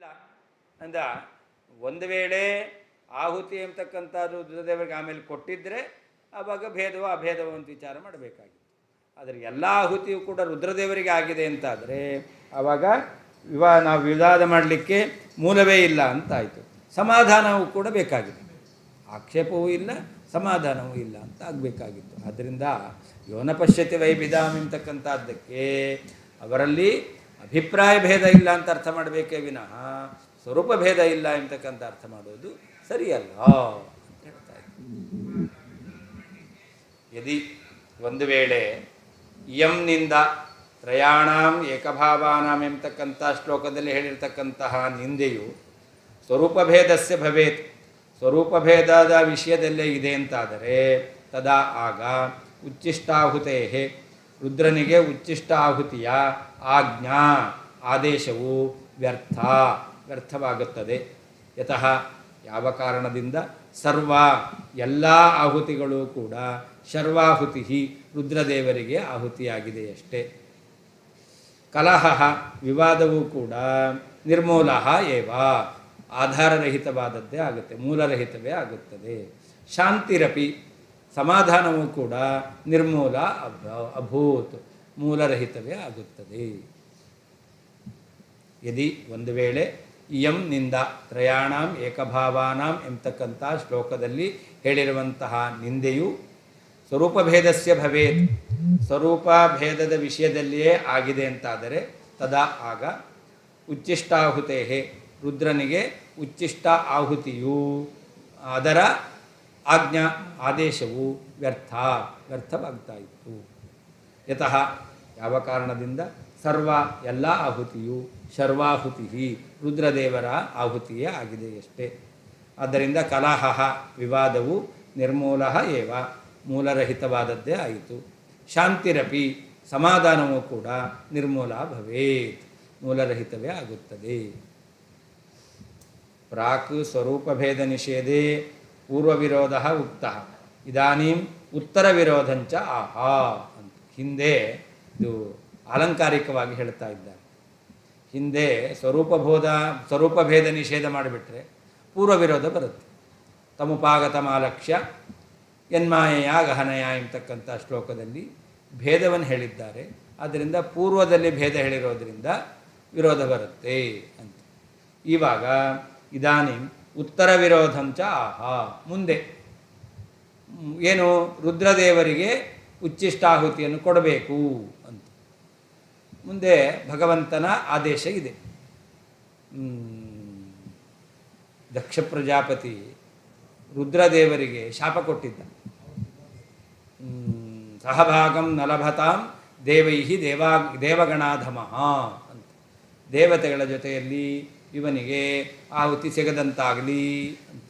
ಇಲ್ಲ ಅಂದ ಒಂದು ವೇಳೆ ಆಹುತಿ ಎಂಬತಕ್ಕಂಥದ್ದು ರುದ್ರದೇವರಿಗೆ ಆಮೇಲೆ ಕೊಟ್ಟಿದ್ದರೆ ಆವಾಗ ಭೇದವೋ ಅಭೇದವೋ ಅಂತ ವಿಚಾರ ಮಾಡಬೇಕಾಗಿತ್ತು. ಆದರೆ ಎಲ್ಲ ಆಹುತಿಯು ಕೂಡ ರುದ್ರದೇವರಿಗೆ ಆಗಿದೆ ಅಂತಾದರೆ ಆವಾಗ ನಾವು ವಿವಾದ ಮಾಡಲಿಕ್ಕೆ ಮೂಲವೇ ಇಲ್ಲ ಅಂತಾಯಿತು. ಸಮಾಧಾನವೂ ಕೂಡ ಬೇಕಾಗಿದೆ, ಆಕ್ಷೇಪವೂ ಇಲ್ಲ ಸಮಾಧಾನವೂ ಇಲ್ಲ ಅಂತ ಆಗಬೇಕಾಗಿತ್ತು. ಆದ್ದರಿಂದ ಯೋನ ಪಶ್ಯತಿ ವೈಭಿಧಾಮ್ ಎಂತಕ್ಕಂಥದ್ದಕ್ಕೆ ಅವರಲ್ಲಿ ಅಭಿಪ್ರಾಯ ಭೇದ ಇಲ್ಲ ಅಂತ ಅರ್ಥ ಮಾಡಬೇಕೇ ವಿನಃ ಸ್ವರೂಪ ಭೇದ ಇಲ್ಲ ಎಂತಕ್ಕಂಥ ಅರ್ಥ ಮಾಡೋದು ಸರಿಯಲ್ಲ ಅಂತ ಹೇಳ್ತಾ ಇದ್ದಾರೆ. ಯದಿ ಒಂದು ವೇಳೆ ಯಂನಿಂದ ತ್ರಯಾಣಾಂ ಏಕಭಾವಾನಾಂ ಎಂಬತಕ್ಕಂಥ ಶ್ಲೋಕದಲ್ಲಿ ಹೇಳಿರ್ತಕ್ಕಂತಹ ನಿಂದೆಯು ಸ್ವರೂಪಭೇದಸ್ಯ ಭವೇತ್, ಸ್ವರೂಪಭೇದದ ವಿಷಯದಲ್ಲೇ ಇದೆ ಅಂತಾದರೆ ತದಾ ಆಗ ಉಚ್ಚಿಷ್ಟಾಹುತೇ ರುದ್ರನಿಗೆ ಉಚ್ಚಿಷ್ಟಾಹುತಿಯ ಆಜ್ಞಾ ಆದೇಶವು ವ್ಯರ್ಥವಾಗುತ್ತದೆ. ಯತಃ ಯಾವ ಕಾರಣದಿಂದ ಸರ್ವ ಎಲ್ಲ ಆಹುತಿಗಳು ಕೂಡ ಶರ್ವಾಹುತಿ ರುದ್ರದೇವರಿಗೆ ಆಹುತಿಯಾಗಿದೆಯಷ್ಟೇ. ಕಲಹ ವಿವಾದವೂ ಕೂಡ ನಿರ್ಮೂಲ ಏವ ಆಧಾರರಹಿತವಾದದ್ದೇ ಆಗುತ್ತೆ, ಮೂಲರಹಿತವೇ ಆಗುತ್ತದೆ. ಶಾಂತಿರಪಿ ಸಮಾಧಾನವೂ ಕೂಡ ನಿರ್ಮೂಲ ಅಭೂತ್ ಮೂಲರಹಿತವೇ ಆಗುತ್ತದೆ. ಯದಿ ಒಂದು ವೇಳೆ ಇಯಂ ನಿಂದ ತ್ರಯಾಣಾಂ ಏಕಭಾವಾನಾಂ ಎಂಬತಕ್ಕಂಥ ಶ್ಲೋಕದಲ್ಲಿ ಹೇಳಿರುವಂತಹ ನಿಂದೆಯು ಸ್ವರೂಪಭೇದಸ್ಯ ಭವೇತ್, ಸ್ವರೂಪ ಭೇದದ ವಿಷಯದಲ್ಲಿಯೇ ಆಗಿದೆ ಅಂತಾದರೆ ತದಾ ಆಗ ಉಚ್ಚಿಷ್ಟಾಹುತೇ ರುದ್ರನಿಗೆ ಉಚ್ಚಿಷ್ಟ ಆಹುತಿಯು ಅದರ ಆಜ್ಞಾ ಆದೇಶವು ವ್ಯರ್ಥವಾಗ್ತಾ ಇತ್ತು. ಯತಃ ಯಾವ ಕಾರಣದಿಂದ ಸರ್ವ ಎಲ್ಲ ಆಹುತಿಯು ಶರ್ವಾಹುತಿ ರುದ್ರದೇವರ ಆಹುತಿಯೇ ಆಗಿದೆಯಷ್ಟೇ. ಆದ್ದರಿಂದ ಕಲಹ ವಿವಾದವು ನಿರ್ಮೂಲ ಏವ ಮೂಲರಹಿತವಾದದ್ದೇ ಆಯಿತು. ಶಾಂತಿರಪಿ ಸಮಾಧಾನವೂ ಕೂಡ ನಿರ್ಮೂಲ ಭವೇತ್ ಮೂಲರಹಿತವೇ ಆಗುತ್ತದೆ. ಪ್ರಾಕ್ ಸ್ವರೂಪಭೇದ ನಿಷೇಧೇ ಪೂರ್ವವಿರೋಧ ಉಕ್ತ ಇದಾನೀಂ ಉತ್ತರ ವಿರೋಧಂಚ ಆಹಾ ಅಂತ ಹಿಂದೆ ಇದು ಅಲಂಕಾರಿಕವಾಗಿ ಹೇಳ್ತಾ ಇದ್ದಾರೆ. ಹಿಂದೆ ಸ್ವರೂಪಭೇದ ನಿಷೇಧ ಮಾಡಿಬಿಟ್ರೆ ಪೂರ್ವ ವಿರೋಧ ಬರುತ್ತೆ. ತಮುಪಾಗತಮಾಲಕ್ಷ್ಯ ಯನ್ಮಾಯೆಯ ಗಹನಯ ಎಂಬತಕ್ಕಂಥ ಶ್ಲೋಕದಲ್ಲಿ ಭೇದವನ್ನು ಹೇಳಿದ್ದಾರೆ. ಆದ್ದರಿಂದ ಪೂರ್ವದಲ್ಲಿ ಭೇದ ಹೇಳಿರೋದ್ರಿಂದ ವಿರೋಧ ಬರುತ್ತೆ ಅಂತ. ಇವಾಗ ಇದಾನಿಂ ಉತ್ತರ ವಿರೋಧಂಚ ಆಹಾ ಮುಂದೆ ಏನು ರುದ್ರದೇವರಿಗೆ ಉಚ್ಚಿಷ್ಟಾಹುತಿಯನ್ನು ಕೊಡಬೇಕು ಅಂತ ಮುಂದೆ ಭಗವಂತನ ಆದೇಶ ಇದೆ. ದಕ್ಷ ಪ್ರಜಾಪತಿ ರುದ್ರದೇವರಿಗೆ ಶಾಪ ಕೊಟ್ಟಿದ್ದ. ಸಹಭಾಗಂ ನಲಭತಾಂ ದೇವೈಹಿ ದೇವಗಣಾಧಮಃ ಅಂತ, ದೇವತೆಗಳ ಜೊತೆಯಲ್ಲಿ ಇವನಿಗೆ ಆಹುತಿ ಸಿಗದಂತಾಗಲಿ ಅಂತ.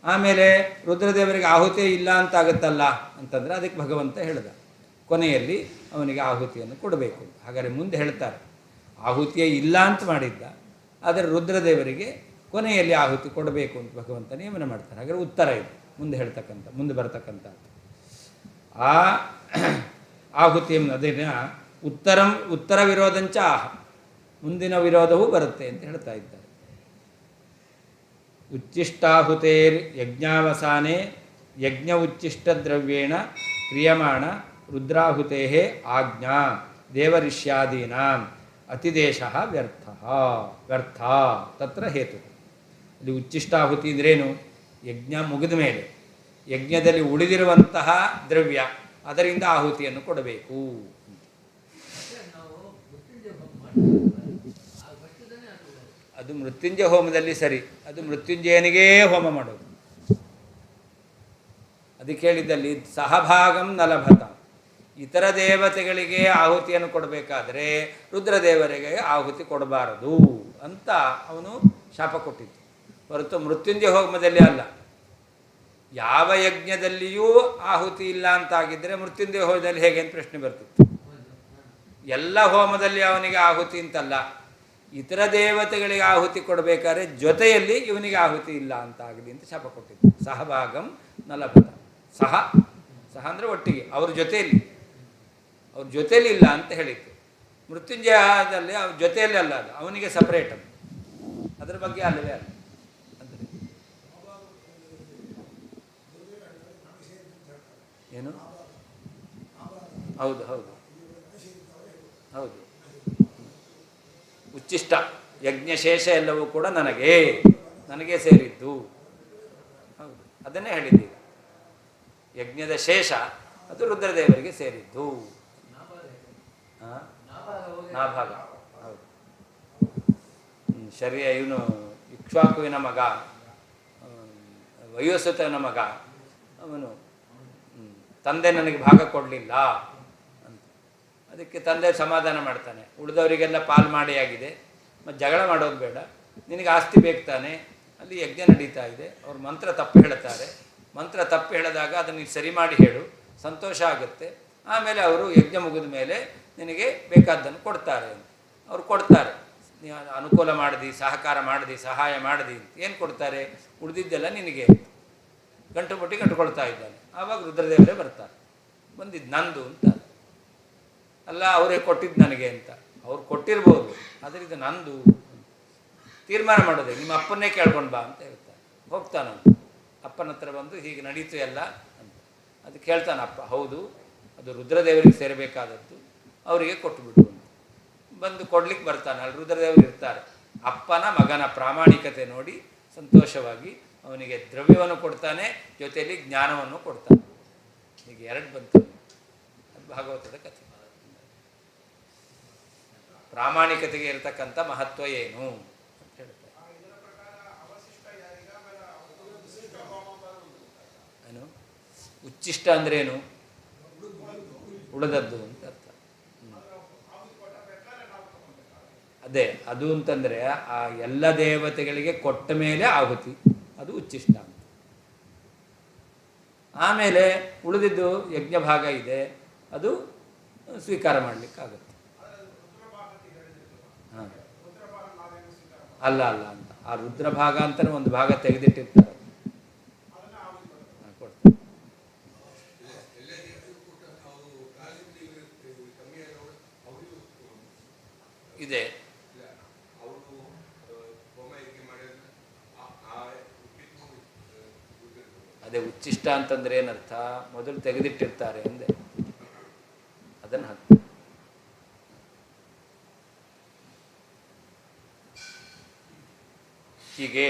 ಆಮೇಲೆ ರುದ್ರದೇವರಿಗೆ ಆಹುತಿ ಇಲ್ಲ ಅಂತಾಗುತ್ತಲ್ಲ ಅಂತಂದರೆ ಅದಕ್ಕೆ ಭಗವಂತ ಹೇಳ್ದ ಕೊನೆಯಲ್ಲಿ ಅವನಿಗೆ ಆಹುತಿಯನ್ನು ಕೊಡಬೇಕು. ಹಾಗಾದರೆ ಮುಂದೆ ಹೇಳ್ತಾರೆ ಆಹುತಿಯೇ ಇಲ್ಲ ಅಂತ ಮಾಡಿದ್ದ, ಆದರೆ ರುದ್ರದೇವರಿಗೆ ಕೊನೆಯಲ್ಲಿ ಆಹುತಿ ಕೊಡಬೇಕು ಅಂತ ಭಗವಂತ ನೇಮನ ಮಾಡ್ತಾರೆ. ಹಾಗಾದರೆ ಉತ್ತರ ಇದೆ ಮುಂದೆ ಬರತಕ್ಕಂಥದ್ದು. ಆ ಆಹುತಿಯನ್ನು ಅದನ್ನು ಉತ್ತರ ವಿರೋಧಂಚ ಆಹ ಮುಂದಿನ ವಿರೋಧವೂ ಬರುತ್ತೆ ಅಂತ ಹೇಳ್ತಾ ಇದ್ದಾರೆ. ಉಚ್ಚಿಷ್ಟಾಹುತೇರ್ ಯಜ್ಞಾವಸಾನೆ ಯಜ್ಞ ಉಚ್ಚಿಷ್ಟದ್ರವ್ಯೇಣ ಕ್ರಿಯಮಾಣ ರುದ್ರಾಹುತೇ ಆಜ್ಞಾ ದೇವರಿಷ್ಯಾದೀನಾಂ ಅತಿದೇಶ ವ್ಯರ್ಥ ತತ್ರ ಹೇತು. ಇಲ್ಲಿ ಉಚ್ಚಿಷ್ಟಾಹುತಿ ಅಂದ್ರೇನು? ಯಜ್ಞ ಮುಗಿದ ಮೇಲೆ ಯಜ್ಞದಲ್ಲಿ ಉಳಿದಿರುವಂತಹ ದ್ರವ್ಯ ಅದರಿಂದ ಆಹುತಿಯನ್ನು ಕೊಡಬೇಕು. ಅದು ಮೃತ್ಯುಂಜಯ ಹೋಮದಲ್ಲಿ ಸರಿ, ಅದು ಮೃತ್ಯುಂಜಯನಿಗೇ ಹೋಮ ಮಾಡೋದು. ಅದಕ್ಕೆ ಹೇಳಿದ್ದಲ್ಲಿ ಸಹಭಾಗಂ ನಲಭತ, ಇತರ ದೇವತೆಗಳಿಗೆ ಆಹುತಿಯನ್ನು ಕೊಡಬೇಕಾದ್ರೆ ರುದ್ರದೇವರಿಗೆ ಆಹುತಿ ಕೊಡಬಾರದು ಅಂತ ಅವನು ಶಾಪ ಕೊಟ್ಟಿದ್ದು ಹೊರತು ಮೃತ್ಯುಂಜಯ ಹೋಮದಲ್ಲಿ ಅಲ್ಲ. ಯಾವ ಯಜ್ಞದಲ್ಲಿಯೂ ಆಹುತಿ ಇಲ್ಲ ಅಂತಾಗಿದ್ದರೆ ಮೃತ್ಯುಂಜಯ ಹೋಮದಲ್ಲಿ ಹೇಗೆ ಅಂತ ಪ್ರಶ್ನೆ ಬರ್ತಿತ್ತು. ಎಲ್ಲ ಹೋಮದಲ್ಲಿ ಅವನಿಗೆ ಆಹುತಿ ಅಂತಲ್ಲ, ಇತರ ದೇವತೆಗಳಿಗೆ ಆಹುತಿ ಕೊಡಬೇಕಾದ್ರೆ ಜೊತೆಯಲ್ಲಿ ಇವನಿಗೆ ಆಹುತಿ ಇಲ್ಲ ಅಂತ ಆಗಲಿ ಅಂತ ಶಾಪ ಕೊಟ್ಟಿದ್ದು. ಸಹಭಾಗಂ ನಲಭತ, ಸಹ ಅಂದರೆ ಒಟ್ಟಿಗೆ ಅವ್ರ ಜೊತೆಯಲ್ಲಿ ಇಲ್ಲ ಅಂತ ಹೇಳಿತ್ತು. ಮೃತ್ಯುಂಜಯದಲ್ಲಿ ಅವ್ರ ಜೊತೆಯಲ್ಲಿ ಅಲ್ಲ, ಅದು ಅವನಿಗೆ ಸಪ್ರೇಟ್. ಅದು ಅದರ ಬಗ್ಗೆ ಅಲ್ಲವೇ ಅಲ್ಲ ಅಂದರೆ ಏನು? ಹೌದು ಹೌದು ಹೌದು. ಉಚ್ಚಿಷ್ಟ ಯಜ್ಞಶೇಷ ಎಲ್ಲವೂ ಕೂಡ ನನಗೆ ಸೇರಿದ್ದು. ಹೌದು, ಅದನ್ನೇ ಹೇಳಿದ್ದೀವಿ. ಯಜ್ಞದ ಶೇಷ ಅದು ರುದ್ರದೇವರಿಗೆ ಸೇರಿದ್ದು. ನಾಭಾಗ. ಹೌದು. ಇವನು ಇಕ್ಷ್ವಾಕುವಿನ ಮಗ, ವಯೋಸುತನ ಮಗ, ಅವನು ತಂದೆ ನನಗೆ ಭಾಗ ಕೊಡಲಿಲ್ಲ ಅಂತ. ಅದಕ್ಕೆ ತಂದೆ ಸಮಾಧಾನ ಮಾಡ್ತಾನೆ, ಉಳಿದವರಿಗೆಲ್ಲ ಪಾಲು ಮಾಡಿ ಆಗಿದೆ, ಮತ್ತು ಜಗಳ ಮಾಡೋದು ಬೇಡ, ನಿನಗೆ ಆಸ್ತಿ ಬೇಕು ತಾನೆ, ಅಲ್ಲಿ ಯಜ್ಞ ನಡೀತಾ ಇದೆ, ಅವ್ರು ಮಂತ್ರ ತಪ್ಪು ಹೇಳ್ತಾರೆ, ಮಂತ್ರ ತಪ್ಪು ಹೇಳಿದಾಗ ಅದನ್ನು ನೀನು ಸರಿ ಮಾಡಿ ಹೇಳು, ಸಂತೋಷ ಆಗುತ್ತೆ, ಆಮೇಲೆ ಅವರು ಯಜ್ಞ ಮುಗಿದ ಮೇಲೆ ನಿನಗೆ ಬೇಕಾದ್ದನ್ನು ಕೊಡ್ತಾರೆ ಅಂತ. ಅವ್ರು ಕೊಡ್ತಾರೆ, ನೀವು ಅನುಕೂಲ ಮಾಡಿದಿ, ಸಹಕಾರ ಮಾಡಿದಿ, ಸಹಾಯ ಮಾಡಿದಿ ಅಂತ. ಏನು ಕೊಡ್ತಾರೆ? ಉಳಿದಿದ್ದೆಲ್ಲ ನಿನಗೆ ಗಂಟು ಮುಟ್ಟಿ ಕಟ್ಕೊಳ್ತಾ ಇದ್ದಾನೆ. ಆವಾಗ ರುದ್ರದೇವರೇ ಬರ್ತಾರೆ, ಬಂದಿದ್ದು ನಂದು ಅಂತ ಅಲ್ಲ, ಅವರೇ ಕೊಟ್ಟಿದ್ದು ನನಗೆ ಅಂತ. ಅವ್ರು ಕೊಟ್ಟಿರ್ಬೋದು, ಆದರೆ ಇದು ನಂದು ತೀರ್ಮಾನ ಮಾಡೋದೆ. ನಿಮ್ಮ ಅಪ್ಪನ್ನೇ ಕೇಳ್ಕೊಂಡು ಬಾ ಅಂತ ಹೇಳ್ತಾರೆ. ಹೋಗ್ತಾನ ಅಪ್ಪನ ಹತ್ರ ಬಂದು ಹೀಗೆ ನಡೀತು ಎಲ್ಲ ಅಂತ. ಅದು ಕೇಳ್ತಾನೆ ಅಪ್ಪ, ಹೌದು ಅದು ರುದ್ರದೇವರಿಗೆ ಸೇರಬೇಕಾದದ್ದು, ಅವರಿಗೆ ಕೊಟ್ಟುಬಿಡು ಅಂತ. ಬಂದು ಕೊಡ್ಲಿಕ್ಕೆ ಬರ್ತಾನೆ, ಅಲ್ಲಿ ರುದ್ರದೇವರು ಇರ್ತಾರೆ. ಅಪ್ಪನ ಮಗನ ಪ್ರಾಮಾಣಿಕತೆ ನೋಡಿ ಸಂತೋಷವಾಗಿ ಅವನಿಗೆ ದ್ರವ್ಯವನ್ನು ಕೊಡ್ತಾನೆ, ಜೊತೆಯಲ್ಲಿ ಜ್ಞಾನವನ್ನು ಕೊಡ್ತಾನೆ. ಈಗ ಎರಡು ಬಂತು. ಅದು ಭಾಗವತದ ಕಥೆ. ಪ್ರಾಮಾಣಿಕತೆಗೆ ಇರತಕ್ಕಂಥ ಮಹತ್ವ ಏನು ಅಂತ ಹೇಳ್ತಾರೆ. ಏನು ಉಚ್ಚಿಷ್ಟ ಅಂದ್ರೇನು? ಉಳಿದದ್ದು ಅಂತ ಅರ್ಥ. ಅದೇ ಅದು ಅಂತಂದರೆ ಆ ಎಲ್ಲ ದೇವತೆಗಳಿಗೆ ಕೊಟ್ಟ ಮೇಲೆ ಆಹುತಿ, ಅದು ಉಚ್ಚಿಷ್ಟ ಅಂತ. ಆಮೇಲೆ ಉಳಿದಿದ್ದು ಯಜ್ಞ ಭಾಗ ಇದೆ, ಅದು ಸ್ವೀಕಾರ ಮಾಡಲಿಕ್ಕಾಗುತ್ತೆ. ಹಾಂ, ಅಲ್ಲ ಅಲ್ಲ ಅಂತ ಆ ರುದ್ರ ಭಾಗ ಅಂತಲೇ ಒಂದು ಭಾಗ ತೆಗೆದಿಟ್ಟಿರ್ತಾರೆ, ಕೊಡ್ತಾರೆ. ಇದೆ ಅದೇ ಉಚ್ಚಿಷ್ಟ ಅಂತಂದ್ರೆ ಏನರ್ಥ? ಮೊದಲು ತೆಗೆದಿಟ್ಟಿರ್ತಾರೆ ಅಂದೆ, ಅದನ್ನು ಹಾಕಿ. ಹೀಗೆ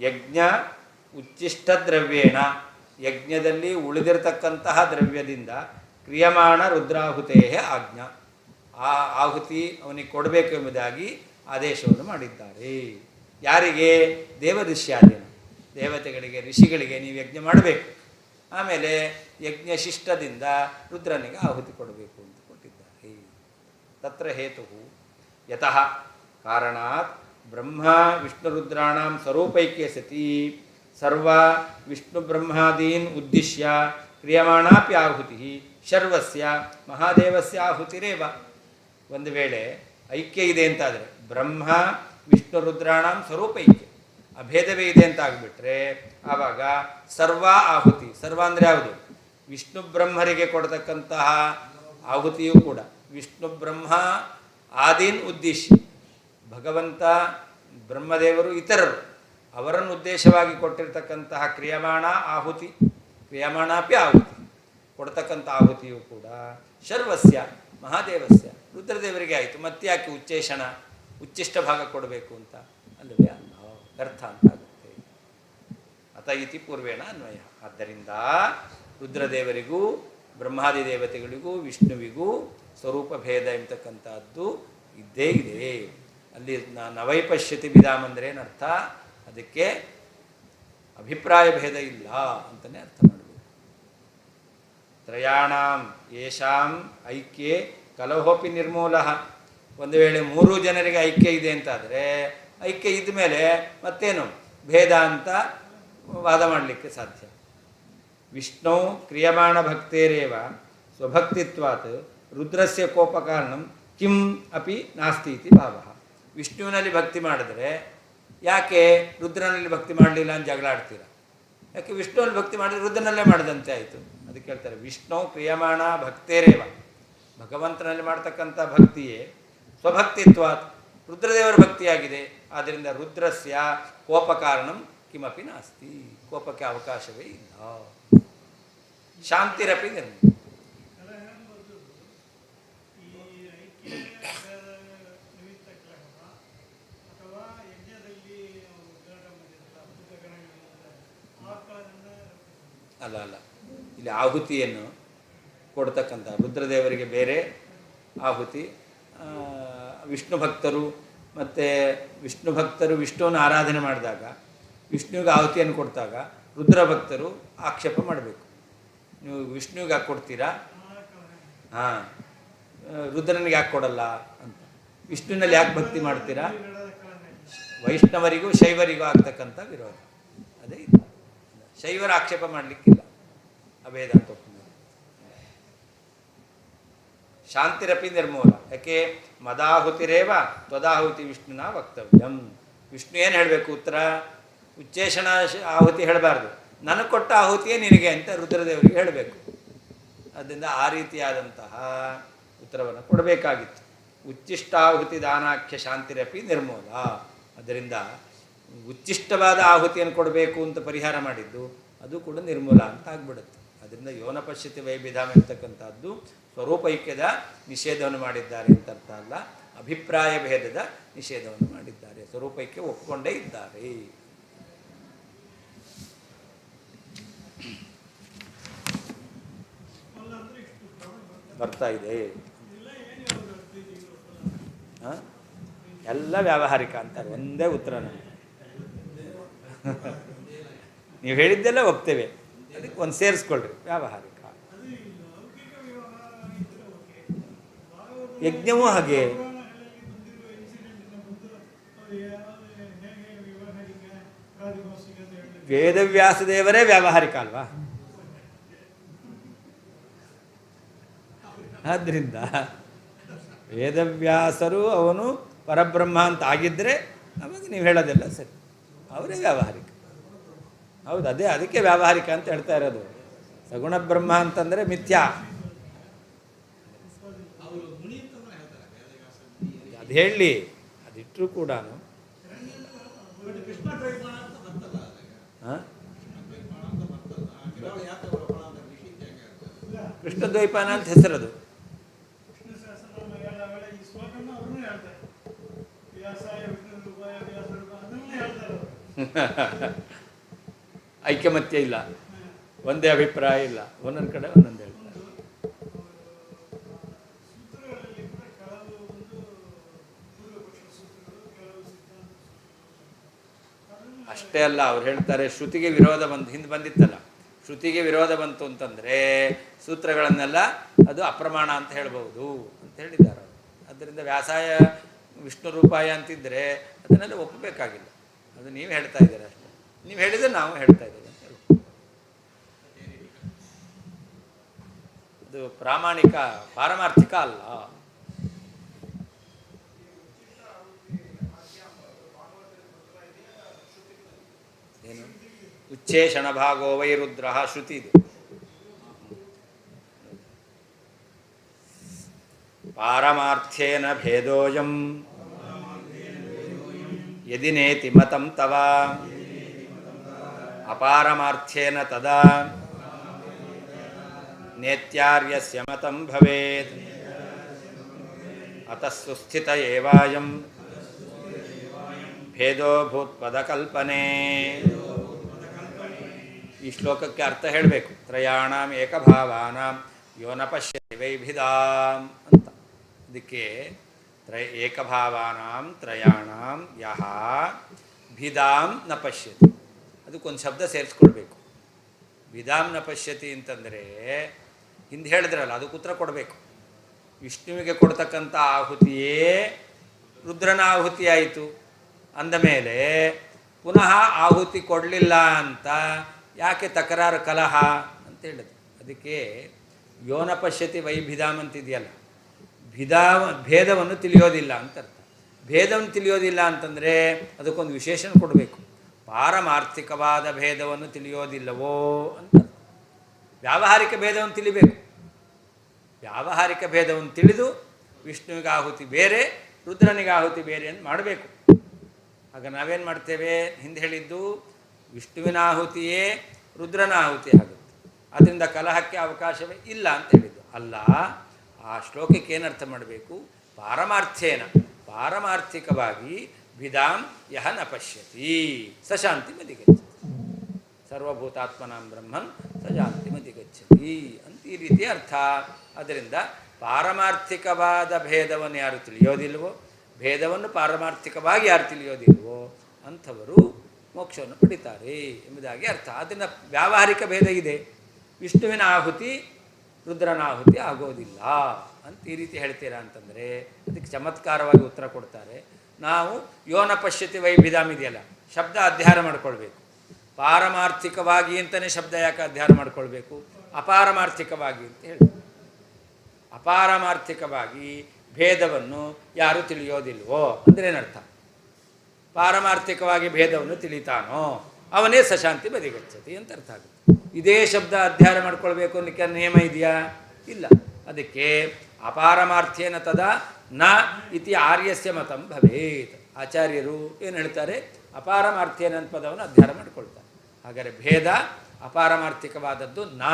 ಯಜ್ಞ ಉಚ್ಚಿಷ್ಟ ದ್ರವ್ಯೇಣ, ಯಜ್ಞದಲ್ಲಿ ಉಳಿದಿರತಕ್ಕಂತಹ ದ್ರವ್ಯದಿಂದ ಕ್ರಿಯಮಾಣ ರುದ್ರಾಹುತೇ ಆಜ್ಞಾ, ಆ ಆಹುತಿ ಅವನಿಗೆ ಕೊಡಬೇಕು ಎಂಬುದಾಗಿ ಆದೇಶವನ್ನು ಮಾಡಿದ್ದಾರೆ. ಯಾರಿಗೆ? ದೇವಋಷ್ಯಾದಿನ ದೇವತೆಗಳಿಗೆ, ಋಷಿಗಳಿಗೆ ನೀವು ಯಜ್ಞ ಮಾಡಬೇಕು. ಆಮೇಲೆ ಯಜ್ಞ ಶಿಷ್ಟದಿಂದ ರುದ್ರನಿಗೆ ಆಹುತಿ ಕೊಡಬೇಕು ಅಂತ ಕೊಟ್ಟಿದ್ದಾರೆ. ತತ್ರ ಹೇತು ಯತಃ ಕಾರಣಾತ್ ಬ್ರಹ್ಮ ವಿಷ್ಣುರುದ್ರಾಣಾಂ ಸ್ವರೂಪೈಕ್ಯ ಸತಿ ಸರ್ವ ವಿಷ್ಣು ಬ್ರಹ್ಮಾದೀನ್ ಉದ್ದಿಶ್ಯ ಕ್ರಿಯಮಾಣಾಪಿ ಆಹುತಿ ಶರ್ವಸ್ಯ ಮಹಾದೇವಸ್ಯ ಆಹುತಿರೇವ. ಒಂದು ವೇಳೆ ಐಕ್ಯ ಇದೆ ಅಂತಾದರೆ, ಬ್ರಹ್ಮ ವಿಷ್ಣು ರುದ್ರಾಣಾಂ ಸ್ವರೂಪೈಕ್ಯ ಅಭೇದವೇ ಇದೆ ಅಂತ ಆಗಿಬಿಟ್ರೆ, ಆವಾಗ ಸರ್ವ ಆಹುತಿ, ಸರ್ವ ಅಂದರೆ ಯಾವುದು? ವಿಷ್ಣು ಬ್ರಹ್ಮರಿಗೆ ಕೊಡತಕ್ಕಂತಹ ಆಹುತಿಯೂ ಕೂಡ ವಿಷ್ಣು ಬ್ರಹ್ಮ ಆದೀನ್ ಉದ್ದೇಶ, ಭಗವಂತ ಬ್ರಹ್ಮದೇವರು ಇತರರು ಅವರನ್ನು ಉದ್ದೇಶವಾಗಿ ಕೊಟ್ಟಿರ್ತಕ್ಕಂತಹ ಕ್ರಿಯಮಾಣ ಆಹುತಿ, ಕ್ರಿಯಮಾಣಾಪಿ ಆಹುತಿ, ಕೊಡ್ತಕ್ಕಂಥ ಆಹುತಿಯೂ ಕೂಡ ಶರ್ವಸ್ಯ ಮಹಾದೇವಸ್ಯ ರುದ್ರದೇವರಿಗೆ ಆಯಿತು. ಮತ್ತೆ ಯಾಕೆ ಉಚ್ಚಿಷ್ಟ ಭಾಗ ಕೊಡಬೇಕು ಅಂತ? ಅಲ್ಲವೇ ಅಲ್ಲ, ವ್ಯರ್ಥ ಅಂತ ಆಗುತ್ತೆ. ಅತ ಇತಿ ಪೂರ್ವೇಣ ಅನ್ವಯ. ಆದ್ದರಿಂದ ರುದ್ರದೇವರಿಗೂ ಬ್ರಹ್ಮಾದಿ ದೇವತೆಗಳಿಗೂ ವಿಷ್ಣುವಿಗೂ ಸ್ವರೂಪ ಭೇದ ಎಂಬತಕ್ಕಂಥದ್ದು ಇದ್ದೇ ಇದೆ. ಅಲ್ಲಿ ನವೈಪಶ್ಯತಿ ವಿಧಾಮ ಅಂದರೆ ಏನರ್ಥ? ಅದಕ್ಕೆ ಅಭಿಪ್ರಾಯ ಭೇದ ಇಲ್ಲ ಅಂತಲೇ ಅರ್ಥ ಮಾಡಬೇಕು. ತ್ರಯಾಣಾಂ ಯೇಷಾಂ ಐಕ್ಯೆ ಕಲಹೋಪಿ ನಿರ್ಮೂಲ. ಒಂದು ವೇಳೆ 3 ಜನರಿಗೆ ಐಕ್ಯ ಇದೆ ಅಂತಾದರೆ, ಐಕ್ಯ ಇದ್ದ ಮೇಲೆ ಮತ್ತೇನು ಭೇದ ಅಂತ ವಾದ ಮಾಡಲಿಕ್ಕೆ ಸಾಧ್ಯ. ವಿಷ್ಣು ಕ್ರಿಯಮಾಣ ಭಕ್ತೇರೇವ ಸ್ವಭಕ್ತಿತ್ವಾತ್ ರುದ್ರಸ್ಯ ಕೋಪ ಕಾರಣಂ ಕಿಂ ಅಪಿ ನಾಸ್ತಿ ಇತಿ ಭಾವ. ವಿಷ್ಣುವಿನಲ್ಲಿ ಭಕ್ತಿ ಮಾಡಿದ್ರೆ ಯಾಕೆ ರುದ್ರನಲ್ಲಿ ಭಕ್ತಿ ಮಾಡಲಿಲ್ಲ ಅಂತ ಜಗಳ ಆಡ್ತೀರಾ? ಯಾಕೆ ವಿಷ್ಣುವಲ್ಲಿ ಭಕ್ತಿ ಮಾಡಿದ್ರೆ ರುದ್ರನಲ್ಲೇ ಮಾಡಿದಂತೆ ಆಯಿತು. ಅದಕ್ಕೆ ಹೇಳ್ತಾರೆ ವಿಷ್ಣು ಕ್ರಿಯಮಾಣ ಭಕ್ತೇರೇವ, ಭಗವಂತನಲ್ಲಿ ಮಾಡ್ತಕ್ಕಂಥ ಭಕ್ತಿಯೇ ಸ್ವಭಕ್ತಿತ್ವಾತ್ ರುದ್ರದೇವರ ಭಕ್ತಿಯಾಗಿದೆ. ಆದ್ದರಿಂದ ರುದ್ರಸ್ಯ ಕೋಪ ಕಾರಣಂ ಕಿಮಪಿ ನಾಸ್ತಿ, ಕೋಪಕ್ಕೆ ಅವಕಾಶವೇ ಇಲ್ಲ. ಶಾಂತಿರಪಿ ನಿರ್ಮಲ. ಅಲ್ಲ ಅಲ್ಲ, ಇಲ್ಲಿ ಆಹುತಿಯನ್ನು ಕೊಡ್ತಕ್ಕಂಥ ರುದ್ರದೇವರಿಗೆ ಬೇರೆ ಆಹುತಿ, ವಿಷ್ಣು ಭಕ್ತರು ಮತ್ತು ವಿಷ್ಣು ಭಕ್ತರು ವಿಷ್ಣುವನ್ನು ಆರಾಧನೆ ಮಾಡಿದಾಗ ವಿಷ್ಣುವಿಗೆ ಆಹುತಿಯನ್ನು ಕೊಡ್ತಾಗ ರುದ್ರ ಭಕ್ತರು ಆಕ್ಷೇಪ ಮಾಡಬೇಕು, ನೀವು ವಿಷ್ಣುವಿಗೆ ಯಾಕೆ ಕೊಡ್ತೀರಾ, ಹಾಂ ರುದ್ರನಿಗೆ ಯಾಕೆ ಕೊಡಲ್ಲ ಅಂತ. ವಿಷ್ಣುವಿನಲ್ಲಿ ಯಾಕೆ ಭಕ್ತಿ ಮಾಡ್ತೀರಾ, ವೈಷ್ಣವರಿಗೂ ಶೈವರಿಗೂ ಆಗ್ತಕ್ಕಂಥ ವಿರೋಧ ಅದೇ ಇದು. ಶೈವರ ಆಕ್ಷೇಪ ಮಾಡಲಿಕ್ಕಿಲ್ಲ, ಅಭೇದ ಅಂತ ಒಪ್ಪಿದ್ದಾರೆ. ಶಾಂತಿರಪಿ ನಿರ್ಮೂಲ. ಯಾಕೆ ಮದಾಹುತಿರೇವ ತ್ವದಾಹುತಿ ವಿಷ್ಣುನ ವಕ್ತವ್ಯಂ. ವಿಷ್ಣು ಏನು ಹೇಳಬೇಕು ಉತ್ತರ, ಉಚ್ಚೇಷಣ ಆಹುತಿ ಹೇಳಬಾರ್ದು, ನನಗೆ ಕೊಟ್ಟ ಆಹುತಿಯೇ ನಿನಗೆ ಅಂತ ರುದ್ರದೇವರಿಗೆ ಹೇಳಬೇಕು. ಅದರಿಂದ ಆ ರೀತಿಯಾದಂತಹ ಉತ್ತರವನ್ನು ಕೊಡಬೇಕಾಗಿತ್ತು. ಉಚ್ಚಿಷ್ಟಾಹುತಿ ದಾನಾಖ್ಯ ಶಾಂತಿರಪಿ ನಿರ್ಮೂಲ. ಅದರಿಂದ ಉಚ್ಚಿಷ್ಟವಾದ ಆಹುತಿಯನ್ನು ಕೊಡಬೇಕು ಅಂತ ಪರಿಹಾರ ಮಾಡಿದ್ದು ಅದು ಕೂಡ ನಿರ್ಮೂಲ ಅಂತ ಆಗ್ಬಿಡುತ್ತೆ. ಅದರಿಂದ ಯೋನ ಪಶ್ಯತಿ ವೈಭಿಧಾಮ ಎಂತಕ್ಕಂಥದ್ದು ಸ್ವರೂಪೈಕ್ಯದ ನಿಷೇಧವನ್ನು ಮಾಡಿದ್ದಾರೆ ಅಂತ ಅರ್ಥ ಅಲ್ಲ, ಅಭಿಪ್ರಾಯ ಭೇದದ ನಿಷೇಧವನ್ನು ಮಾಡಿದ್ದಾರೆ. ಸ್ವರೂಪೈಕ್ಯ ಒಪ್ಪಿಕೊಂಡೇ ಇದ್ದಾರೆ. ಬರ್ತಾ ಇದೆ ಎಲ್ಲ ವ್ಯಾವಹಾರಿಕ ಅಂತಾರೆ, ಒಂದೇ ಉತ್ತರ. ನೀವು ಹೇಳಿದ್ದೆಲ್ಲ ಒಪ್ತೇವೆ, ಅದಕ್ಕೆ ಒಂದು ಸೇರಿಸ್ಕೊಳ್ರಿ ವ್ಯಾವಹಾರಿಕ. ಯಜ್ಞವೂ ಹಾಗೆ, ವೇದವ್ಯಾಸದೇವರೇ ವ್ಯಾವಹಾರಿಕ ಅಲ್ವಾ. ಆದ್ದರಿಂದ ವೇದವ್ಯಾಸರು ಅವನು ಪರಬ್ರಹ್ಮ ಅಂತ ಆಗಿದ್ದರೆ ಅವಾಗ ನೀವು ಹೇಳೋದೆಲ್ಲ ಸರಿ, ಅವರೇ ವ್ಯಾವಹಾರಿಕ. ಹೌದು, ಅದೇ ಅದಕ್ಕೆ ವ್ಯಾವಹಾರಿಕ ಅಂತ ಹೇಳ್ತಾ ಇರೋದು. ಸಗುಣ ಬ್ರಹ್ಮ ಅಂತಂದರೆ ಮಿಥ್ಯಾ. ಅದು ಹೇಳಲಿ, ಅದಿಟ್ಟರೂ ಕೂಡ ಕೃಷ್ಣದ್ವೈಪಾಯನ ಅಂತ ಹೆಸರದು. ಐಕ್ಯಮತ್ಯ ಇಲ್ಲ, ಒಂದೇ ಅಭಿಪ್ರಾಯ ಇಲ್ಲ, ಒಂದೊಂದು ಕಡೆ ಒಂದೊಂದು ಹೇಳ್ತಾರೆ. ಅಷ್ಟೇ ಅಲ್ಲ, ಅವ್ರು ಹೇಳ್ತಾರೆ ಶ್ರುತಿಗೆ ವಿರೋಧ ಬಂತು, ಹಿಂದೆ ಬಂದಿತ್ತಲ್ಲ, ಶ್ರುತಿಗೆ ವಿರೋಧ ಬಂತು ಅಂತಂದರೆ ಸೂತ್ರಗಳನ್ನೆಲ್ಲ ಅದು ಅಪ್ರಮಾಣ ಅಂತ ಹೇಳ್ಬೋದು ಅಂತ ಹೇಳಿದ್ದಾರೆ. ಆದ್ದರಿಂದ ವ್ಯಾಸಾಯ ವಿಷ್ಣು ರೂಪಾಯ ಅಂತಿದ್ದರೆ ಅದನ್ನೆಲ್ಲ ಒಪ್ಪಬೇಕಾಗಿಲ್ಲ, ಅದು ನೀವು ಹೇಳ್ತಾ ಇದ್ದೀರ ಅಷ್ಟೇ. ನೀವು ಹೇಳಿದರೆ ನಾವು ಹೇಳ್ತಾ ಇದ್ದೇವೆ ಅಂತ ಹೇಳಿ, ಅದು ಪ್ರಾಮಾಣಿಕ ಪಾರಮಾರ್ಥಿಕ ಅಲ್ಲ. ಏನು ಉಚ್ಚೇಷಣ ಭಾಗೋ ವೈರುದ್ರ ಶ್ರುತಿ ಇದು. ಪಾರಮಾರ್ಥ್ಯೇನ ಭೇದೋಯಂ ಯದಿ ನೇತಿ ಮತಂ ತವ ಅಪಾರಮಾರ್ಥ್ಯೇನ ತದಾ ನೇತ್ಯಾರ್ಯಸ್ಯ ಮತಂ ಭವೇತ್ ಅತಃ ಸುಸ್ಥಿತ ಏವಾಯಂ ಭೇದೋ ಭೂತ್ಪದಕಲ್ಪನೆ. ಈ ಶ್ಲೋಕಕ್ಕೆ ಅರ್ಥ ಹೇಳಬೇಕು. ತ್ರಯಾಣಾಂ ಏಕಭಾವಾನಾಂ ಯೋ ನ ಪಶ್ಯತಿ ವೈಭಿಧಾಂ ಅಂತ. ಅದಕ್ಕೆ ಏಕಭಾವಾನಾಂ ತ್ರಯಾಣಾಂ ಯಹ ಭಿದಾಂ ನ ಪಶ್ಯತಿ, ಅದಕ್ಕೊಂದು ಶಬ್ದ ಸೇರಿಸ್ಕೊಳ್ಬೇಕು. ವಿಧಾಂ ನ ಪಶ್ಯತಿ ಅಂತಂದರೆ ಹಿಂದೆ ಹೇಳಿದ್ರಲ್ಲ, ಅದಕ್ಕೆ ಉತ್ತರ ಕೊಡಬೇಕು. ವಿಷ್ಣುವಿಗೆ ಕೊಡ್ತಕ್ಕಂಥ ಆಹುತಿಯೇ ರುದ್ರನ ಆಹುತಿ ಆಯಿತು ಅಂದಮೇಲೆ ಪುನಃ ಆಹುತಿ ಕೊಡಲಿಲ್ಲ ಅಂತ ಯಾಕೆ ತಕರಾರು ಕಲಹ ಅಂತ ಹೇಳಿದ್ರು. ಅದಕ್ಕೆ ಯೋನ ಪಶ್ಯತಿ ವೈಭಿಧಾಮ್ ಅಂತಿದೆಯಲ್ಲ, ಭೇದವನ್ನು ತಿಳಿಯೋದಿಲ್ಲ ಅಂತ ಅರ್ಥ. ಭೇದವನ್ನು ತಿಳಿಯೋದಿಲ್ಲ ಅಂತಂದರೆ ಅದಕ್ಕೊಂದು ವಿಶೇಷಣ ಕೊಡಬೇಕು. ಪಾರಮಾರ್ಥಿಕವಾದ ಭೇದವನ್ನು ತಿಳಿಯೋದಿಲ್ಲವೋ ಅಂತ. ವ್ಯಾವಹಾರಿಕ ಭೇದವನ್ನು ತಿಳಿಬೇಕು. ವ್ಯಾವಹಾರಿಕ ಭೇದವನ್ನು ತಿಳಿದು ವಿಷ್ಣುವಿಗೆ ಆಹುತಿ ಬೇರೆ, ರುದ್ರನಿಗೆ ಆಹುತಿ ಬೇರೆ ಅಂತ ಮಾಡಬೇಕು. ಆಗ ನಾವೇನು ಮಾಡ್ತೇವೆ, ಹಿಂದೆ ಹೇಳಿದ್ದು ವಿಷ್ಣುವಿನ ಆಹುತಿಯೇ ರುದ್ರನ ಆಹುತಿ ಆಗುತ್ತೆ, ಅದರಿಂದ ಕಲಹಕ್ಕೆ ಅವಕಾಶವೇ ಇಲ್ಲ ಅಂತ ಹೇಳಿದ್ದು ಅಲ್ಲ. ಆ ಶ್ಲೋಕಕ್ಕೆ ಏನರ್ಥ ಮಾಡಬೇಕು, ಪಾರಮಾರ್ಥಿಕವಾಗಿ ವಿಧಾಂ ಯಹ ನ ಪಶ್ಯತಿ ಸ ಶಾಂತಿ ಮದಿಗಚ್ಚತಿ, ಸರ್ವಭೂತಾತ್ಮನಾಂ ಬ್ರಹ್ಮನ್ ಸ ಶಾಂತಿ ಮದಿಗಚ್ಚತಿ ಅಂತ ಈ ರೀತಿ ಅರ್ಥ. ಅದರಿಂದ ಪಾರಮಾರ್ಥಿಕವಾದ ಭೇದವನ್ನು ಯಾರು ತಿಳಿಯೋದಿಲ್ವೋ, ಭೇದವನ್ನು ಪಾರಮಾರ್ಥಿಕವಾಗಿ ಯಾರು ತಿಳಿಯೋದಿಲ್ವೋ ಅಂಥವರು ಮೋಕ್ಷವನ್ನು ಪಡಿತಾರೆ ಎಂಬುದಾಗಿ ಅರ್ಥ. ಅದನ್ನು ವ್ಯಾವಹಾರಿಕ ಭೇದ ಇದೆ, ವಿಷ್ಣುವಿನ ಆಹುತಿ ರುದ್ರನ ಆಹುತಿ ಆಗೋದಿಲ್ಲ ಅಂತ ಈ ರೀತಿ ಹೇಳ್ತೀರಾ ಅಂತಂದರೆ ಅದಕ್ಕೆ ಚಮತ್ಕಾರವಾಗಿ ಉತ್ತರ ಕೊಡ್ತಾರೆ. ನಾವು ಯೋನ ಪಶ್ಯತಿ ವೈಭಿಧಾಮ್ ಇದೆಯಲ್ಲ, ಶಬ್ದ ಅಧ್ಯಯನ ಮಾಡ್ಕೊಳ್ಬೇಕು. ಪಾರಮಾರ್ಥಿಕವಾಗಿ ಅಂತಲೇ ಶಬ್ದ ಯಾಕೆ ಅಧ್ಯಯನ ಮಾಡ್ಕೊಳ್ಬೇಕು, ಅಪಾರಮಾರ್ಥಿಕವಾಗಿ ಅಂತ ಹೇಳಿ. ಅಪಾರಮಾರ್ಥಿಕವಾಗಿ ಭೇದವನ್ನು ಯಾರು ತಿಳಿಯೋದಿಲ್ವೋ ಅಂದರೆ ಏನರ್ಥ, ಪಾರಮಾರ್ಥಿಕವಾಗಿ ಭೇದವನ್ನು ತಿಳಿತಾನೋ ಅವನೇ ಸಶಾಂತಿ ಬದಿಗಚ್ಚತಿ ಅಂತ ಅರ್ಥ ಆಗುತ್ತೆ. ಇದೇ ಶಬ್ದ ಅಧ್ಯಯನ ಮಾಡ್ಕೊಳ್ಬೇಕು ಅನ್ನಕ್ಕೆ ನಿಯಮ ಇದೆಯಾ? ಇಲ್ಲ. ಅದಕ್ಕೆ ಅಪಾರಮಾರ್ಥ್ಯೇನ ತದಾ ನ ಇತಿ ಆರ್ಯಸ್ಯ ಮತಂ ಭವೇತ್. ಆಚಾರ್ಯರು ಏನು ಹೇಳ್ತಾರೆ, ಅಪಾರಮಾರ್ಥ್ಯೇನ ಅಂತ ಪದವನ್ನು ಅಧ್ಯಯನ ಮಾಡ್ಕೊಳ್ತಾರೆ. ಹಾಗಾದರೆ ಭೇದ ಅಪಾರಮಾರ್ಥಿಕವಾದದ್ದು ನ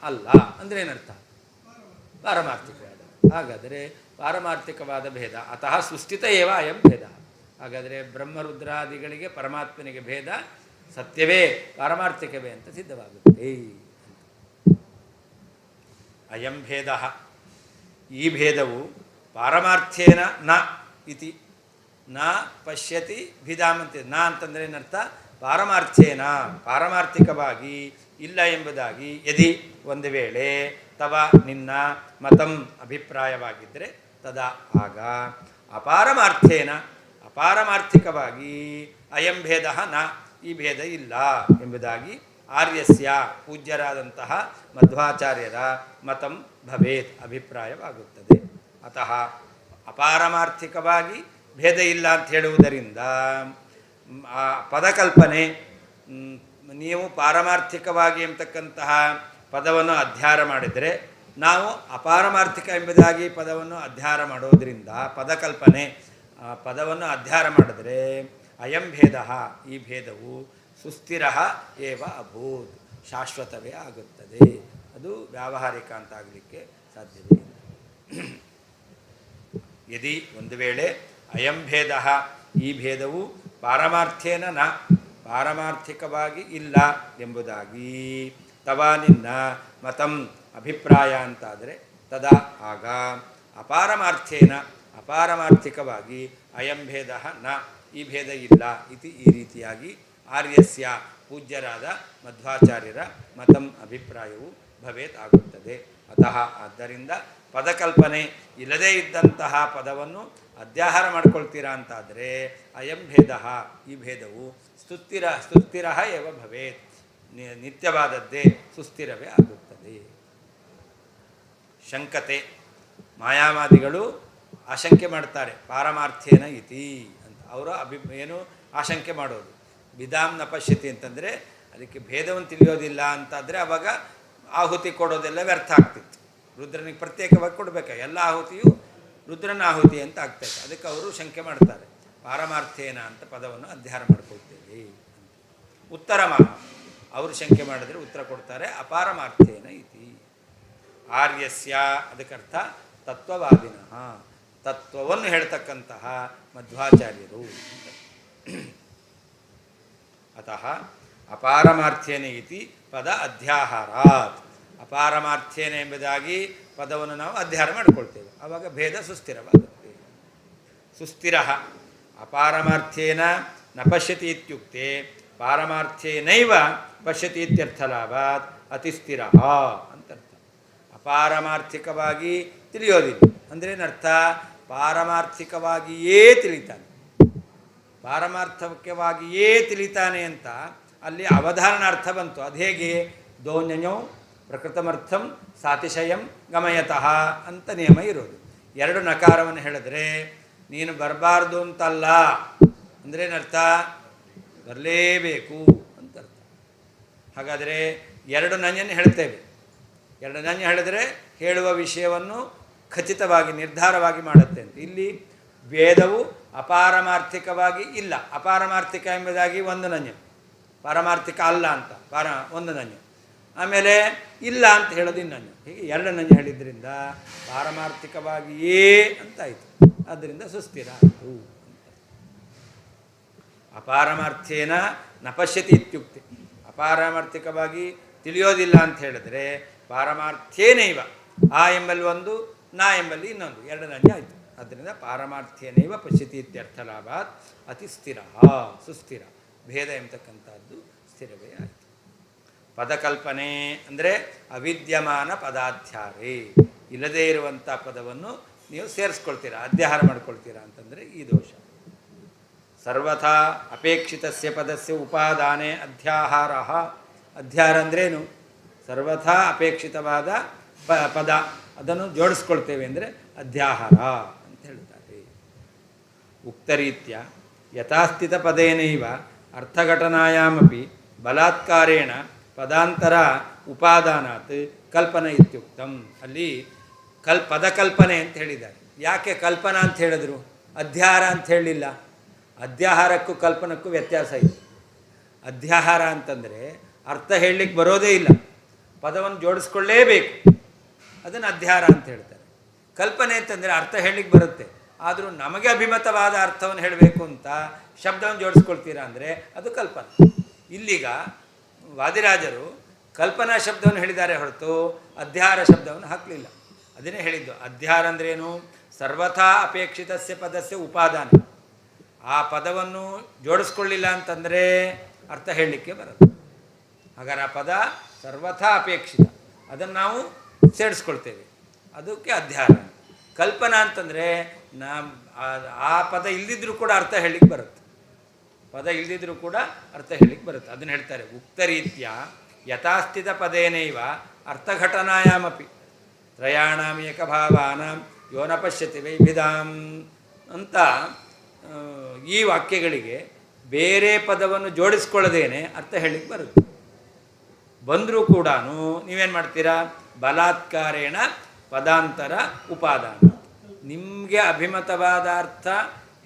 ಅಲ್ಲ ಅಂದರೆ ಏನರ್ಥ, ಪಾರಮಾರ್ಥಿಕವಾದ. ಹಾಗಾದರೆ ಪಾರಮಾರ್ಥಿಕವಾದ ಭೇದ ಅತಃ ಸೃಷ್ಟಿತ ಏವ ಅಯಂ ಭೇದ. ಹಾಗಾದರೆ ಬ್ರಹ್ಮರುದ್ರಾದಿಗಳಿಗೆ ಪರಮಾತ್ಮನಿಗೆ ಭೇದ ಸತ್ಯವೇ ಪಾರಮಾರ್ಥಿಕವೇ ಅಂತ ಸಿದ್ಧವಾಗುತ್ತೆ. ಅಯಂ ಭೇದ, ಈ ಭೇದವು ಪಾರಮಾರ್ಥ್ಯೇನ ನ ಇತಿ ನ ಪಶ್ಯತಿ ಭಿದಾಮಂತೆ. ನ ಅಂತಂದರೆ ಏನರ್ಥ, ಪಾರಮಾರ್ಥ್ಯೇನ ಪಾರಮಾರ್ಥಿಕವಾಗಿ ಇಲ್ಲ ಎಂಬುದಾಗಿ. ಯದಿ ಒಂದು ವೇಳೆ ತವ ನಿನ್ನ ಮತಂ ಅಭಿಪ್ರಾಯವಾಗಿದ್ದರೆ ತದಾ ಆಗ ಅಪಾರಮಾರ್ಥ್ಯೇನ ಅಪಾರಮಾರ್ಥಿಕವಾಗಿ ಅಯಂ ಭೇದ ನ ಈ ಭೇದ ಇಲ್ಲ ಎಂಬುದಾಗಿ ಆರ್ಯಸ್ಯ ಪೂಜ್ಯರಾದಂತಹ ಮಧ್ವಾಚಾರ್ಯರ ಮತಂ ಭವೇತ್ ಅಭಿಪ್ರಾಯವಾಗುತ್ತದೆ. ಅತಃ ಅಪಾರಮಾರ್ಥಿಕವಾಗಿ ಭೇದ ಇಲ್ಲ ಅಂತ ಹೇಳುವುದರಿಂದ ಆ ಪದಕಲ್ಪನೆ, ನೀವು ಪಾರಮಾರ್ಥಿಕವಾಗಿ ಎಂಬತಕ್ಕಂತಹ ಪದವನ್ನು ಅಧ್ಯಯನ ಮಾಡಿದರೆ ನಾವು ಅಪಾರಮಾರ್ಥಿಕ ಎಂಬುದಾಗಿ ಪದವನ್ನು ಅಧ್ಯಯನ ಮಾಡೋದರಿಂದ ಪದಕಲ್ಪನೆ ಪದವನ್ನು ಅಧ್ಯಯನ ಮಾಡಿದರೆ ಅಯಂ ಭೇದ ಈ ಭೇದವು ಸುಸ್ಥಿರ ಏವ ಅಭೂತ್ ಶಾಶ್ವತವೇ ಆಗುತ್ತದೆ. ಅದು ವ್ಯಾವಹಾರಿಕ ಅಂತಾಗಲಿಕ್ಕೆ ಸಾಧ್ಯವೇ ಇಲ್ಲ. ಯದಿ ಒಂದು ವೇಳೆ ಅಯಂ ಭೇದ ಈ ಭೇದವು ಪಾರಮಾರ್ಥ್ಯೇನ ನ ಪಾರಮಾರ್ಥಿಕವಾಗಿ ಇಲ್ಲ ಎಂಬುದಾಗಿ ತವ ನಿನ್ನ ಮತಂ ಅಭಿಪ್ರಾಯ ಅಂತಾದರೆ ತದಾ ಆಗ ಅಪಾರಮಾರ್ಥ್ಯೇನ ಅಪಾರಮಾರ್ಥಿಕವಾಗಿ ಅಯಂ ಭೇದ ನ ಈ ಭೇದ ಇಲ್ಲ ಇತಿ ಈ ರೀತಿಯಾಗಿ ಆರ್ಯಸ್ಯ ಪೂಜ್ಯರಾದ ಮಧ್ವಾಚಾರ್ಯರ ಮತಂ ಅಭಿಪ್ರಾಯವು ಭವೇತ್ ಆಗುತ್ತದೆ. ಅತಃ ಆದ್ದರಿಂದ ಪದಕಲ್ಪನೆ ಇಲ್ಲದೇ ಇದ್ದಂತಹ ಪದವನ್ನು ಅಧ್ಯಾಹಾರ ಮಾಡ್ಕೊಳ್ತೀರಾ ಅಂತಾದರೆ ಅಯಂ ಭೇದ ಈ ಭೇದವು ಸುಸ್ಥಿರ ಏವ ಭವೇತ್ ನಿತ್ಯವಾದದ್ದೇ ಸುಸ್ಥಿರವೇ ಆಗುತ್ತದೆ. ಶಂಕತೆ ಮಾಯಾವಾದಿಗಳು ಆಶಂಕೆ ಮಾಡ್ತಾರೆ ಪಾರಮಾರ್ಥ್ಯೇನ ಇತಿ ಅಂತ. ಅವರ ಏನು ಆಶಂಕೆ ಮಾಡೋದು, ವಿಧಾಮ್ ನ ಪಶ್ಯತಿ ಅಂತಂದರೆ ಅದಕ್ಕೆ ಭೇದವನ್ನು ತಿಳಿಯೋದಿಲ್ಲ ಅಂತಾದರೆ ಅವಾಗ ಆಹುತಿ ಕೊಡೋದೆಲ್ಲ ವ್ಯರ್ಥ ಆಗ್ತಿತ್ತು. ರುದ್ರನಿಗೆ ಪ್ರತ್ಯೇಕವಾಗಿ ಕೊಡಬೇಕು, ಎಲ್ಲ ಆಹುತಿಯು ರುದ್ರನ ಆಹುತಿ ಅಂತ ಆಗ್ತೈತೆ. ಅದಕ್ಕೆ ಅವರು ಶಂಕೆ ಮಾಡ್ತಾರೆ, ಪಾರಮಾರ್ಥ್ಯೇನ ಅಂತ ಪದವನ್ನು ಅಧ್ಯಯನ ಮಾಡ್ಕೊಳ್ತೇವೆ. ಉತ್ತರ ಮಹಾ ಅವರು ಶಂಕೆ ಮಾಡಿದರೆ ಉತ್ತರ ಕೊಡ್ತಾರೆ ಅಪಾರಮಾರ್ಥ್ಯೇನ ಇತಿ. ಆರ್ಯಸ್ಯ ಅದಕ್ಕರ್ಥ ತತ್ವವಾದಿನಃ, ತತ್ವವನ್ನು ಹೇಳ್ತಕ್ಕಂತಹ ಮಧ್ವಾಚಾರ್ಯರು. ಅತಃ ಅಪಾರಮಾರ್ಥ್ಯೇನ ಇತಿ ಪದ ಅಧ್ಯಾಹಾರಾತ್. ಅಪಾರಮಾರ್ಥ್ಯೇನ ಎಂಬುದಾಗಿ ಪದವನ್ನು ನಾವು ಅಧ್ಯಯನ ಮಾಡಿಕೊಳ್ತೇವೆ, ಆವಾಗ ಭೇದ ಸುಸ್ಥಿರವಾಗುತ್ತೆ. ಸುಸ್ಥಿರ ಅಪಾರಮಾರ್ಥ್ಯೇನ ನ ಪಶ್ಯತಿ ಇತ್ಯುಕ್ತೆ ಪಾರಮಾರ್ಥ್ಯೇನೈವ ಪಶ್ಯತಿ ಇತ್ಯರ್ಥಲಾಭಾತ್ ಅತಿಸ್ಥಿರ ಅಂತರ್ಥ. ಅಪಾರಮಾರ್ಥಿಕವಾಗಿ ತಿಳಿಯೋದಿಲ್ಲ ಅಂದರೆ ಏನರ್ಥ, ಪಾರಮಾರ್ಥಿಕವಾಗಿಯೇ ತಿಳಿತಾನೆ. ಪಾರಮಾರ್ಥಿಕವಾಗಿಯೇ ತಿಳಿತಾನೆ ಅಂತ ಅಲ್ಲಿ ಅವಧಾರಣಾರ್ಥ ಬಂತು. ಅದು ಹೇಗೆ, ದೋನ್ಯೋ ಪ್ರಕೃತಮರ್ಥಂ ಸಾತಿಶಯಂ ಗಮಯತಃ ಅಂತ ನಿಯಮ ಇರೋದು. ಎರಡು ನಕಾರವನ್ನು ಹೇಳಿದ್ರೆ ನೀನು ಬರಬಾರ್ದು ಅಂತಲ್ಲ ಅಂದರೆ ಏನರ್ಥ, ಬರಲೇಬೇಕು ಅಂತ ಅರ್ಥ. ಹಾಗಾದರೆ ಎರಡು ನನ್ಯನ್ನು ಹೇಳ್ತೇವೆ, ಎರಡು ನನ್ಯ ಹೇಳಿದ್ರೆ ಹೇಳುವ ವಿಷಯವನ್ನು ಖಚಿತವಾಗಿ ನಿರ್ಧಾರವಾಗಿ ಮಾಡುತ್ತೆ ಅಂತ. ಇಲ್ಲಿ ವೇದವು ಅಪಾರಮಾರ್ಥಿಕವಾಗಿ ಇಲ್ಲ, ಅಪಾರಮಾರ್ಥಿಕ ಎಂಬುದಾಗಿ ಒಂದು ನಂಜು, ಪಾರಮಾರ್ಥಿಕ ಅಲ್ಲ ಅಂತ ಒಂದು ನಂಜು, ಆಮೇಲೆ ಇಲ್ಲ ಅಂತ ಹೇಳೋದು ಇನ್ನೊಂದು, ಹೀಗೆ ಎರಡು ನಂಜು ಹೇಳಿದ್ರಿಂದ ಪಾರಮಾರ್ಥಿಕವಾಗಿಯೇ ಅಂತಾಯಿತು. ಆದ್ದರಿಂದ ಸುಸ್ಥಿರ ಆಯಿತು. ಅಪಾರಮಾರ್ಥ್ಯೇನ ನ ಪಶ್ಯತಿ ಇತ್ಯುಕ್ತಿ, ಅಪಾರಮಾರ್ಥಿಕವಾಗಿ ತಿಳಿಯೋದಿಲ್ಲ ಅಂತ ಹೇಳಿದ್ರೆ ಪಾರಮಾರ್ಥ್ಯೇನೈವ, ಆ ಎಂಬಲ್ಲಿ ಒಂದು, ನಾ ಎಂಬಲ್ಲಿ ಇನ್ನೊಂದು, ಎರಡು ನಂಜು ಆಯಿತು. ಆದ್ದರಿಂದ ಪಾರಮಾರ್ಥ್ಯೇನೈವ ಪಶ್ಯತಿ ಇತ್ಯರ್ಥ ಲಾಭಾತ್ ಅತಿ ಸ್ಥಿರ, ಸುಸ್ಥಿರ, ಭೇದ ಎಂಬತಕ್ಕಂಥದ್ದು ಸ್ಥಿರವೇ ಆಯಿತು. ಪದಕಲ್ಪನೆ ಅಂದರೆ ಅವಿದ್ಯಮಾನ ಪದಾಧ್ಯಾರೇ, ಇಲ್ಲದೇ ಇರುವಂಥ ಪದವನ್ನು ನೀವು ಸೇರಿಸ್ಕೊಳ್ತೀರಾ, ಅಧ್ಯಾಹಾರ ಮಾಡ್ಕೊಳ್ತೀರಾ ಅಂತಂದರೆ ಈ ದೋಷ. ಸರ್ವಥಾ ಅಪೇಕ್ಷಿತಸ್ಯ ಪದಸ್ಯ ಉಪಾದಾನೆ ಅಧ್ಯಾಹಾರ. ಅಧ್ಯಾಹಾರ ಅಂದ್ರೇನು? ಸರ್ವಥಾ ಅಪೇಕ್ಷಿತವಾದ ಪದ ಅದನ್ನು ಜೋಡಿಸ್ಕೊಳ್ತೇವೆ ಅಂದರೆ ಅಧ್ಯಾಹಾರ ಅಂತ ಹೇಳ್ತಾರೆ. ಉಕ್ತರೀತ್ಯ ಯಥಾಸ್ಥಿತ ಪದೇನೈವ ಅರ್ಥಘಟನಾಯಾಮಪಿ ಬಲಾತ್ಕಾರೇಣ ಪದಾಂತರ ಉಪಾದಾನಾತ್ ಕಲ್ಪನೆ ಇತ್ಯುಕ್ತಂ. ಅಲ್ಲಿ ಪದಕಲ್ಪನೆ ಅಂತ ಹೇಳಿದ್ದಾರೆ. ಯಾಕೆ ಕಲ್ಪನಾ ಅಂತ ಹೇಳಿದ್ರು, ಅಧ್ಯಾಹಾರ ಅಂತ ಹೇಳಲಿಲ್ಲ? ಅಧ್ಯಾಹಾರಕ್ಕೂ ಕಲ್ಪನಕ್ಕೂ ವ್ಯತ್ಯಾಸ ಇದೆ. ಅಧ್ಯಾಹಾರ ಅಂತಂದರೆ ಅರ್ಥ ಹೇಳಲಿಕ್ಕೆ ಬರೋದೇ ಇಲ್ಲ, ಪದವನ್ನು ಜೋಡಿಸ್ಕೊಳ್ಳೇಬೇಕು, ಅದನ್ನು ಅಧ್ಯಾಹಾರ ಅಂತ ಹೇಳ್ತಾರೆ. ಕಲ್ಪನೆ ಅಂತಂದರೆ ಅರ್ಥ ಹೇಳಲಿಕ್ಕೆ ಬರುತ್ತೆ, ಆದರೂ ನಮಗೆ ಅಭಿಮತವಾದ ಅರ್ಥವನ್ನು ಹೇಳಬೇಕು ಅಂತ ಶಬ್ದವನ್ನು ಜೋಡಿಸ್ಕೊಳ್ತೀರಾ ಅಂದರೆ ಅದು ಕಲ್ಪನೆ. ಇಲ್ಲೀಗ ವಾದಿರಾಜರು ಕಲ್ಪನಾ ಶಬ್ದವನ್ನು ಹೇಳಿದ್ದಾರೆ ಹೊರತು ಅಧ್ಯಾಹಾರ ಶಬ್ದವನ್ನು ಹಾಕಲಿಲ್ಲ. ಅದನ್ನೇ ಹೇಳಿದ್ದು. ಅಧ್ಯಾಹಾರ ಅಂದ್ರೇನು? ಸರ್ವಥಾ ಅಪೇಕ್ಷಿತಸ್ಯ ಪದಸ್ಯ ಉಪಾದಾನ. ಆ ಪದವನ್ನು ಜೋಡಿಸ್ಕೊಳ್ಳಿಲ್ಲ ಅಂತಂದರೆ ಅರ್ಥ ಹೇಳಲಿಕ್ಕೆ ಬರಲ್ಲ. ಹಾಗಾದ್ರೆ ಆ ಪದ ಸರ್ವಥಾ ಅಪೇಕ್ಷಿತ, ಅದನ್ನು ನಾವು ಸೇರಿಸ್ಕೊಳ್ತೇವೆ, ಅದಕ್ಕೆ ಅಧ್ಯಾಹಾರ. ಕಲ್ಪನಾ ಅಂತಂದರೆ ಆ ಪದ ಇಲ್ಲದಿದ್ದರೂ ಕೂಡ ಅರ್ಥ ಹೇಳಲಿಕ್ಕೆ ಬರುತ್ತೆ, ಪದ ಇಲ್ಲದಿದ್ದರೂ ಕೂಡ ಅರ್ಥ ಹೇಳಲಿಕ್ಕೆ ಬರುತ್ತೆ. ಅದನ್ನು ಹೇಳ್ತಾರೆ. ಉಕ್ತರೀತ್ಯ ಯಥಾಸ್ಥಿತ ಪದೇನೈವ ಅರ್ಥಘಟನಾಯಾಮಪಿ ತ್ರಯಾಣಾಂ ಏಕಭಾವಾನಾಂ ಯೋ ನ ಪಶ್ಯತಿ ವೈಭಿಧಾಂ ಅಂತ ಈ ವಾಕ್ಯಗಳಿಗೆ ಬೇರೆ ಪದವನ್ನು ಜೋಡಿಸ್ಕೊಳ್ಳದೇನೆ ಅರ್ಥ ಹೇಳಲಿಕ್ಕೆ ಬರುತ್ತೆ. ಬಂದರೂ ಕೂಡ ನೀವೇನು ಮಾಡ್ತೀರಾ? ಬಲಾತ್ಕಾರೇಣ ಪದಾಂತರ ಉಪಾದಾನ, ನಿಮಗೆ ಅಭಿಮತವಾದ ಅರ್ಥ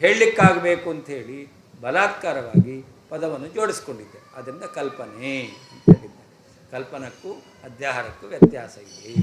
ಹೇಳಲಿಕ್ಕಾಗಬೇಕು ಅಂಥೇಳಿ ಬಲಾತ್ಕಾರವಾಗಿ ಪದವನ್ನು ಜೋಡಿಸ್ಕೊಂಡಿದ್ದೆ. ಅದರಿಂದ ಕಲ್ಪನೆ ಅಂತ ಹೇಳಿದ್ದೆ. ಕಲ್ಪನಕ್ಕೂ ಅಧ್ಯಾಹಾರಕ್ಕೂ ವ್ಯತ್ಯಾಸ ಇದೆ.